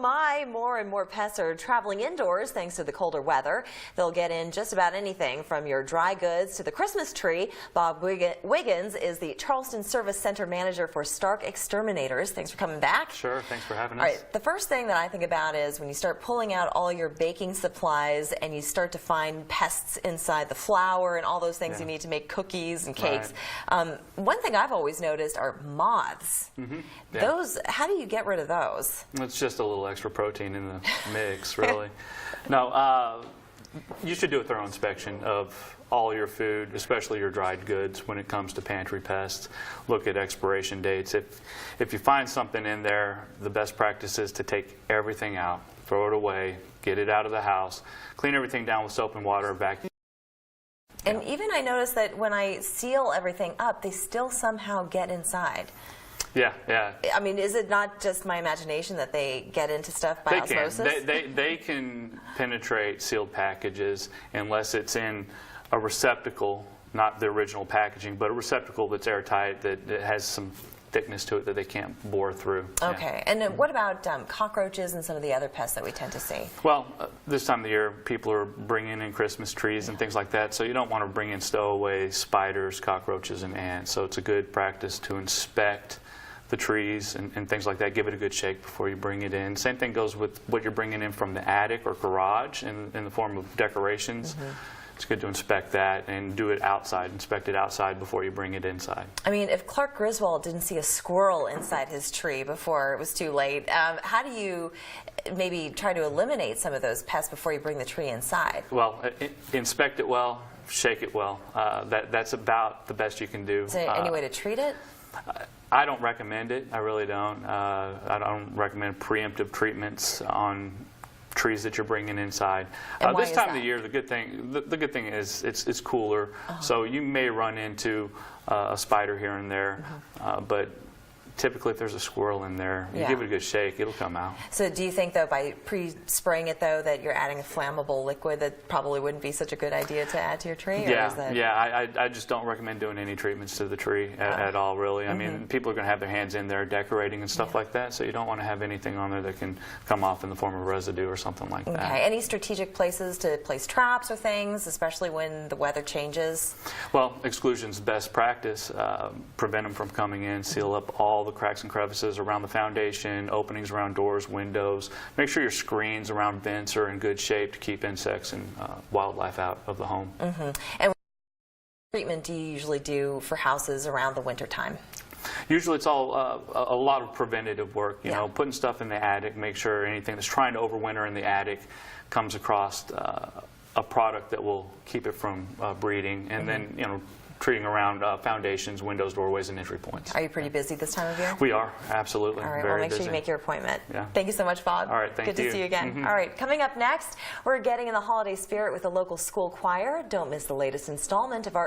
my, more and more pests are traveling indoors thanks to the colder weather. They'll get in just about anything from your dry goods to the Christmas tree. Bob Wiggins is the Charleston Service Center Manager for Stark Exterminators. Thanks for coming back. Sure, thanks for having us. All right, the first thing that I think about is when you start pulling out all your baking supplies and you start to find pests inside the flour and all those things you need to make cookies and cakes. Right. One thing I've always noticed are moths. Those, how do you get rid of those? It's just a little extra protein in the mix, really. No, you should do a thorough inspection of all your food, especially your dried goods, when it comes to pantry pests. Look at expiration dates. If you find something in there, the best practice is to take everything out, throw it away, get it out of the house, clean everything down with soap and water, vacuum. And even I notice that when I seal everything up, they still somehow get inside. Yeah, yeah. I mean, is it not just my imagination that they get into stuff by osmosis? They can penetrate sealed packages unless it's in a receptacle, not the original packaging, but a receptacle that's airtight, that has some thickness to it that they can't bore through. Okay. And then what about cockroaches and some of the other pests that we tend to see? Well, this time of the year, people are bringing in Christmas trees and things like that, so you don't want to bring in stowaway spiders, cockroaches, and ants. So it's a good practice to inspect the trees and things like that. Give it a good shake before you bring it in. Same thing goes with what you're bringing in from the attic or garage in the form of decorations. It's good to inspect that and do it outside. Inspect it outside before you bring it inside. I mean, if Clark Griswold didn't see a squirrel inside his tree before it was too late, how do you maybe try to eliminate some of those pests before you bring the tree inside? Well, inspect it well, shake it well. That's about the best you can do. Is there any way to treat it? I don't recommend it. I really don't. I don't recommend preemptive treatments on trees that you're bringing inside. This time of the year, the good thing is it's cooler, so you may run into a spider here and there, but typically if there's a squirrel in there, you give it a good shake, it'll come out. So do you think, though, by pre-spraying it, though, that you're adding a flammable liquid that probably wouldn't be such a good idea to add to your tree? Yeah, or is that... I just don't recommend doing any treatments to the tree at all, really. I mean, people are going to have their hands in there decorating and stuff like that, so you don't want to have anything on there that can come off in the form of residue or something like that. Okay. Any strategic places to place traps or things, especially when the weather changes? Well, exclusion's best practice. Prevent them from coming in, seal up all the cracks and crevices around the foundation, openings around doors, windows. Make sure your screens around vents are in good shape to keep insects and wildlife out of the home. And what treatment do you usually do for houses around the winter time? Usually it's all a lot of preventative work, you know, putting stuff in the attic, make sure anything that's trying to overwinter in the attic comes across a product that will keep it from breeding, and then, you know, treating around foundations, windows, doorways, and entry points. Are you pretty busy this time of year? We are, absolutely. All right, Very well, make busy. sure you make your appointment. Yeah. Thank you so much, Bob. All right, thank you. Good to see you again. All right, coming up next, we're getting in the holiday spirit with the local school choir. Don't miss the latest installment of our